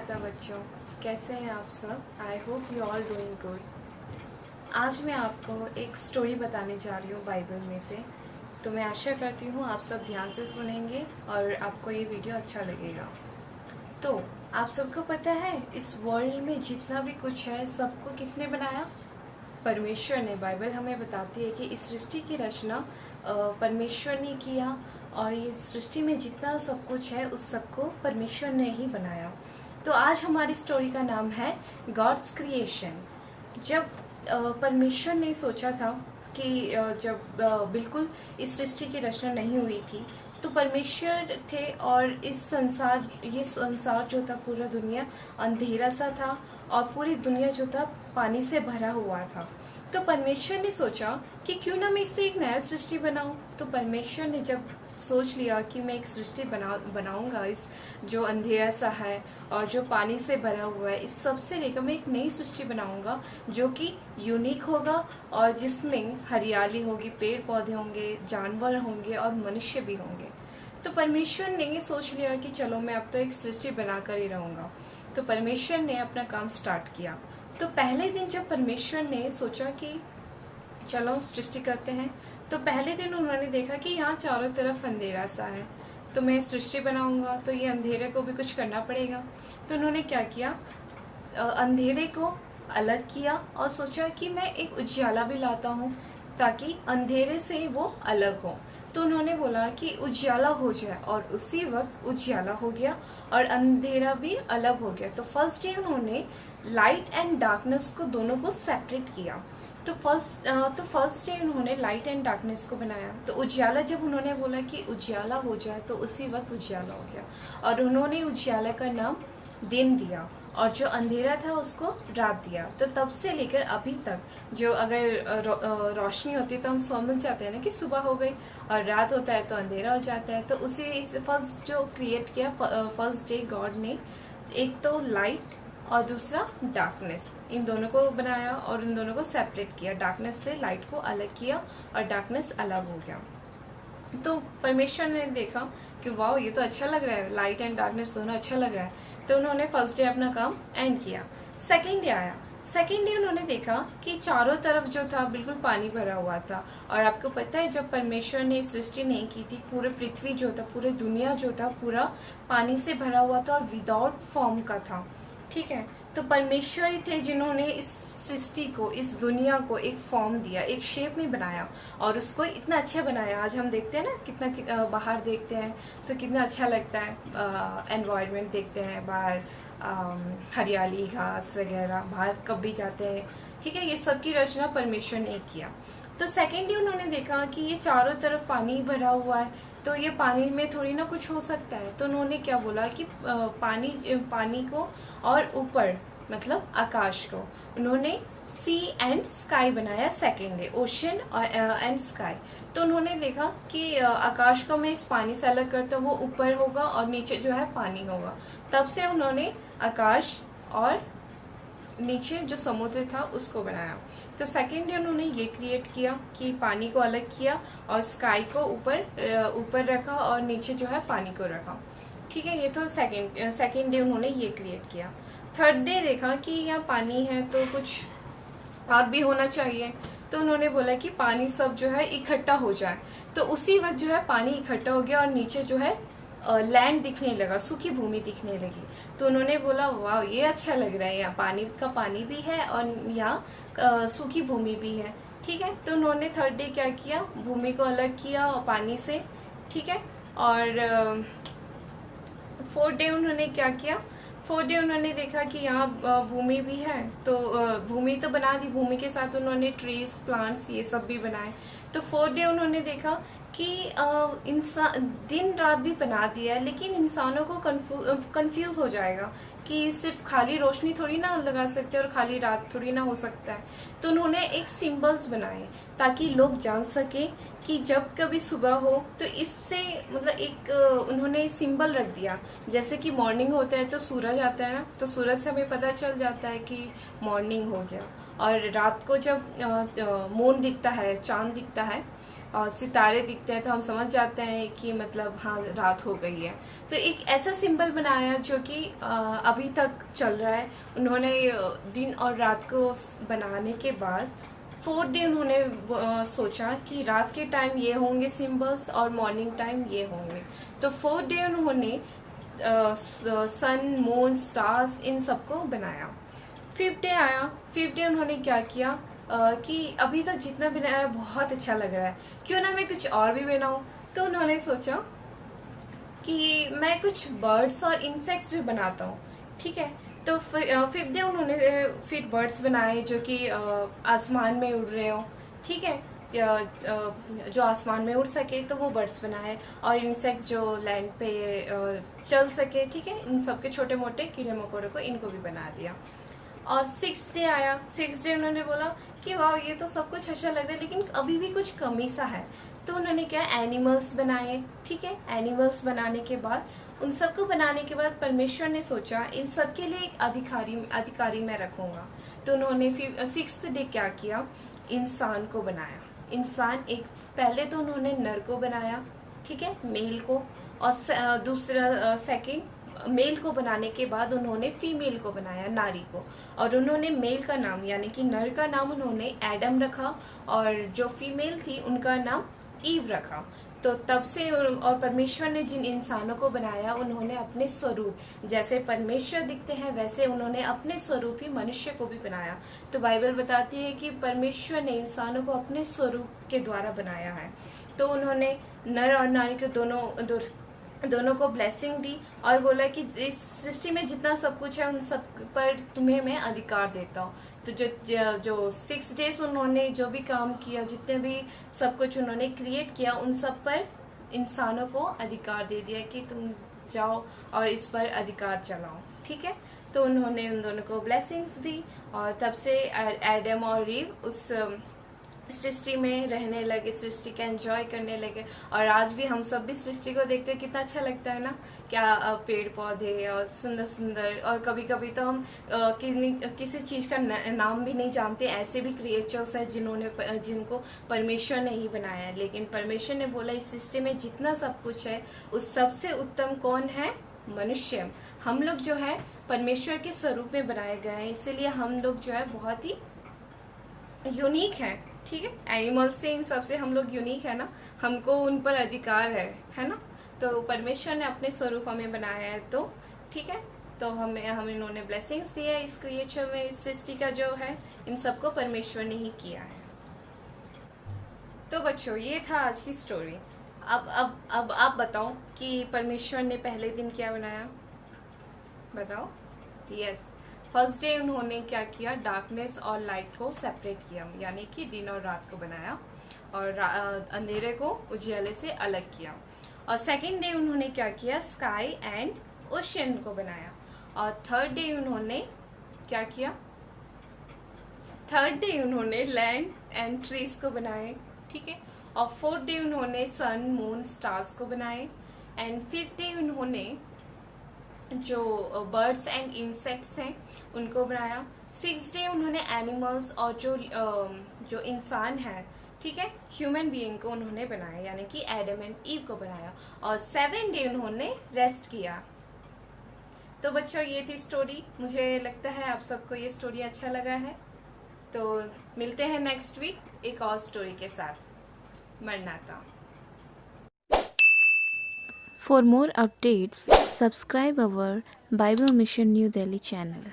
माता बच्चों, कैसे हैं आप सब। I hope you all doing good. आज मैं आपको एक स्टोरी बताने जा रही हूँ बाइबल में से। तो मैं आशा करती हूँ आप सब ध्यान से सुनेंगे और आपको ये वीडियो अच्छा लगेगा। तो आप सबको पता है इस वर्ल्ड में जितना भी कुछ है सबको किसने बनाया? परमेश्वर ने। बाइबल हमें बताती है कि इस सृष्टि की रचना परमेश्वर ने किया और ये सृष्टि में जितना सब कुछ है उस सबको परमेश्वर ने ही बनाया। तो आज हमारी स्टोरी का नाम है गॉड्स क्रिएशन। जब परमेश्वर ने सोचा था कि जब बिल्कुल इस सृष्टि की रचना नहीं हुई थी तो परमेश्वर थे और ये संसार जो था, पूरा दुनिया अंधेरा सा था और पूरी दुनिया जो था पानी से भरा हुआ था। तो परमेश्वर ने सोचा कि क्यों ना मैं इससे एक नया सृष्टि बनाऊं। तो परमेश्वर ने जब सोच लिया कि मैं एक सृष्टि बनाऊंगा, इस जो अंधेरा सा है और जो पानी से भरा हुआ है, इस सब से लेकर मैं एक नई सृष्टि बनाऊंगा जो कि यूनिक होगा और जिसमें हरियाली होगी, पेड़ पौधे होंगे, जानवर होंगे और मनुष्य भी होंगे। तो परमेश्वर ने ये सोच लिया कि चलो मैं अब तो एक सृष्टि बनाकर ही रहूंगा। तो परमेश्वर ने अपना काम स्टार्ट किया। तो पहले दिन जब परमेश्वर ने सोचा कि चलो सृष्टि करते हैं, तो पहले दिन उन्होंने देखा कि यहाँ चारों तरफ अंधेरा सा है, तो मैं सृष्टि बनाऊंगा तो ये अंधेरे को भी कुछ करना पड़ेगा। तो उन्होंने क्या किया, अंधेरे को अलग किया और सोचा कि मैं एक उजियाला भी लाता हूँ ताकि अंधेरे से वो अलग हो। तो उन्होंने बोला कि उजियाला हो जाए और उसी वक्त उजियाला हो गया और अंधेरा भी अलग हो गया। तो फर्स्ट डे उन्होंने लाइट एंड डार्कनेस को दोनों को सेपरेट किया। तो फर्स्ट डे उन्होंने लाइट एंड डार्कनेस को बनाया। तो उजियाला जब उन्होंने बोला कि उजियाला हो जाए तो उसी वक्त उजियाला हो गया और उन्होंने उजियाला का नाम दिन दिया और जो अंधेरा था उसको रात दिया। तो तब से लेकर अभी तक जो अगर रोशनी होती है तो हम समझ जाते हैं ना कि सुबह हो गई, और रात होता है तो अंधेरा हो जाता है। तो उसी फर्स्ट जो क्रिएट किया फर्स्ट डे गॉड ने, एक तो लाइट और दूसरा डार्कनेस, इन दोनों को बनाया और इन दोनों को सेपरेट किया। डार्कनेस से लाइट को अलग किया और डार्कनेस अलग हो गया। तो परमेश्वर ने देखा कि वाह ये तो अच्छा लग रहा है, लाइट एंड डार्कनेस दोनों अच्छा लग रहा है। तो उन्होंने फर्स्ट डे अपना काम एंड किया। सेकेंड डे आया। सेकेंड डे उन्होंने देखा कि चारों तरफ जो था बिल्कुल पानी भरा हुआ था। और आपको पता है जब परमेश्वर ने सृष्टि नहीं की थी, पूरे पृथ्वी जो था, पूरे दुनिया जो था पूरा पानी से भरा हुआ था और विदाउट फॉर्म का था। ठीक है, तो परमेश्वर ही थे जिन्होंने इस सृष्टि को, इस दुनिया को एक फॉर्म दिया, एक शेप में बनाया और उसको इतना अच्छा बनाया। आज हम देखते हैं ना कितना बाहर देखते हैं तो कितना अच्छा लगता है, एनवायरनमेंट देखते हैं बाहर, हरियाली, घास वगैरह, बाहर कब भी जाते हैं। ठीक है, ये सब की रचना परमेश्वर ने किया। तो सेकेंड डे उन्होंने देखा कि ये चारों तरफ पानी भरा हुआ है, तो ये पानी में थोड़ी ना कुछ हो सकता है। तो उन्होंने क्या बोला कि पानी को और ऊपर मतलब आकाश को उन्होंने सी एंड स्काई बनाया। सेकेंड डे ओशन और एंड स्काई। तो उन्होंने देखा कि आकाश को मैं इस पानी से अलग करता हूँ, वो ऊपर होगा और नीचे जो है पानी होगा। तब से उन्होंने आकाश और नीचे जो समुद्र था उसको बनाया। तो सेकेंड डे उन्होंने ये क्रिएट किया कि पानी को अलग किया और स्काई को ऊपर रखा और नीचे जो है पानी को रखा। ठीक है, ये तो सेकेंड डे उन्होंने ये क्रिएट किया। थर्ड डे देखा कि यहाँ पानी है तो कुछ और भी होना चाहिए। तो उन्होंने बोला कि पानी सब जो है इकट्ठा हो जाए। तो उसी वक्त जो है पानी इकट्ठा हो गया और नीचे जो है लैंड दिखने लगा, सूखी भूमि दिखने लगी। तो उन्होंने बोला वाह ये अच्छा लग रहा है, यहाँ पानी भी है और यहाँ सूखी भूमि भी है। ठीक है, तो उन्होंने थर्ड डे क्या किया, भूमि को अलग किया पानी से। ठीक है, और फोर्थ डे उन्होंने क्या किया, फोर्थ डे उन्होंने देखा कि यहाँ भूमि भी है, तो भूमि तो बना दी, भूमि के साथ उन्होंने ट्रीज, प्लांट्स ये सब भी बनाए। तो फोर्थ डे उन्होंने देखा कि इंसान दिन रात भी बना दिया है, लेकिन इंसानों को कंफ्यूज हो जाएगा कि सिर्फ खाली रोशनी थोड़ी ना लगा सकते और खाली रात थोड़ी ना हो सकता है। तो उन्होंने एक सिंबल्स बनाए ताकि लोग जान सके कि जब कभी सुबह हो तो इससे मतलब एक उन्होंने सिंबल रख दिया। जैसे कि मॉर्निंग होता है तो सूरज आता है ना, तो सूरज से हमें पता चल जाता है कि मॉर्निंग हो गया। और रात को जब मून दिखता है, चांद दिखता है और सितारे दिखते हैं तो हम समझ जाते हैं कि मतलब हाँ रात हो गई है। तो एक ऐसा सिंबल बनाया जो कि अभी तक चल रहा है। उन्होंने दिन और रात को बनाने के बाद 4th डे उन्होंने सोचा कि रात के टाइम ये होंगे सिंबल्स और मॉर्निंग टाइम ये होंगे। तो 4th डे उन्होंने सन, मून, स्टार्स इन सबको बनाया। 5th डे आया। 5th डे उन्होंने क्या किया कि अभी तक जितना बनाया बहुत अच्छा लग रहा है, क्यों ना मैं कुछ और भी बनाऊं। तो उन्होंने सोचा कि मैं कुछ बर्ड्स और इंसेक्ट्स भी बनाता हूँ। ठीक है, तो 5th डे उन्होंने फिर बर्ड्स बनाए जो कि आसमान में उड़ रहे हो। ठीक है, जो आसमान में उड़ सके तो वो बर्ड्स बनाए, और इंसेक्ट जो लैंड पे चल सके। ठीक है, इन सब के छोटे मोटे कीड़े मकोड़े को इनको भी बना दिया। और 6th डे आया। 6th डे उन्होंने बोला कि वाह ये तो सब कुछ अच्छा लग रहा है, लेकिन अभी भी कुछ कमी सा है। तो उन्होंने क्या एनिमल्स बनाए। ठीक है, एनिमल्स बनाने के बाद उन सबको बनाने के बाद परमेश्वर ने सोचा इन सब के लिए एक अधिकारी मैं रखूंगा। तो उन्होंने फिर 6th डे क्या किया, इंसान को बनाया। इंसान एक, पहले तो उन्होंने नर को बनाया, ठीक है, मेल को, और दूसरा सेकंड मेल को बनाने के बाद उन्होंने फीमेल को बनाया, नारी को। और उन्होंने मेल का नाम यानी कि नर का नाम उन्होंने एडम रखा, और जो फीमेल थी उनका नाम ईव रखा। तो तब से और परमेश्वर ने जिन इंसानों को बनाया उन्होंने अपने स्वरूप, जैसे परमेश्वर दिखते हैं वैसे उन्होंने अपने स्वरूप ही मनुष्य को भी बनाया। तो बाइबल बताती है कि परमेश्वर ने इंसानों को अपने स्वरूप के द्वारा बनाया है। तो उन्होंने नर और नारी को दोनों को ब्लेसिंग दी और बोला कि इस सृष्टि में जितना सब कुछ है उन सब पर तुम्हें मैं अधिकार देता हूँ। तो जो 6 डेज उन्होंने जो भी काम किया, जितने भी सब कुछ उन्होंने क्रिएट किया, उन सब पर इंसानों को अधिकार दे दिया कि तुम जाओ और इस पर अधिकार चलाओ। ठीक है, तो उन्होंने उन दोनों को ब्लेसिंग्स दी, और तब से एडम और ईव उस सृष्टि में रहने लगे, सृष्टि का एंजॉय करने लगे। और आज भी हम सब भी सृष्टि को देखते हैं, कितना अच्छा लगता है ना, क्या पेड़ पौधे और सुंदर सुंदर। और कभी कभी तो हम किसी चीज का नाम भी नहीं जानते, ऐसे भी क्रिएचर्स हैं जिनको परमेश्वर ने ही बनाया है। लेकिन परमेश्वर ने बोला इस सृष्टि में जितना सब कुछ है उस सबसे उत्तम कौन है, मनुष्य। हम लोग जो है परमेश्वर के स्वरूप में बनाए गए हैं, इसीलिए हम लोग जो है बहुत ही यूनिक है। ठीक है, एनिमल से इन सब से हम लोग यूनिक है ना, हमको उन पर अधिकार है ना। तो परमेश्वर ने अपने स्वरूप हमें बनाया है। तो ठीक है, तो हमें इन्होंने ब्लेसिंग्स दिया है इस क्रिएचर में, इस सृष्टि का जो है इन सबको परमेश्वर ने ही किया है। तो बच्चों ये था आज की स्टोरी। अब आप बताओ कि परमेश्वर ने पहले दिन क्या बनाया, बताओ। यस, फर्स्ट डे उन्होंने क्या किया, डार्कनेस और लाइट को सेपरेट किया, यानी कि दिन और रात को बनाया, और अंधेरे को उजियाले से अलग किया। और सेकंड डे उन्होंने क्या किया, स्काई एंड ओशियन को बनाया। और थर्ड डे उन्होंने क्या किया, थर्ड डे उन्होंने लैंड एंड ट्रीज को बनाए। ठीक है, और फोर्थ डे उन्होंने सन, मून, स्टार्स को बनाए। एंड फिफ्थ डे उन्होंने जो बर्ड्स एंड इंसेक्ट्स हैं उनको बनाया। 6th डे उन्होंने एनिमल्स और जो इंसान है, ठीक है, ह्यूमन बीइंग को उन्होंने बनाया, यानी कि एडम एंड ईव को बनाया। और 7th डे उन्होंने रेस्ट किया। तो बच्चों ये थी स्टोरी। मुझे लगता है आप सबको ये स्टोरी अच्छा लगा है। तो मिलते हैं नेक्स्ट वीक एक और स्टोरी के साथ। मरनाता। For more updates, subscribe our Bible Mission New Delhi channel.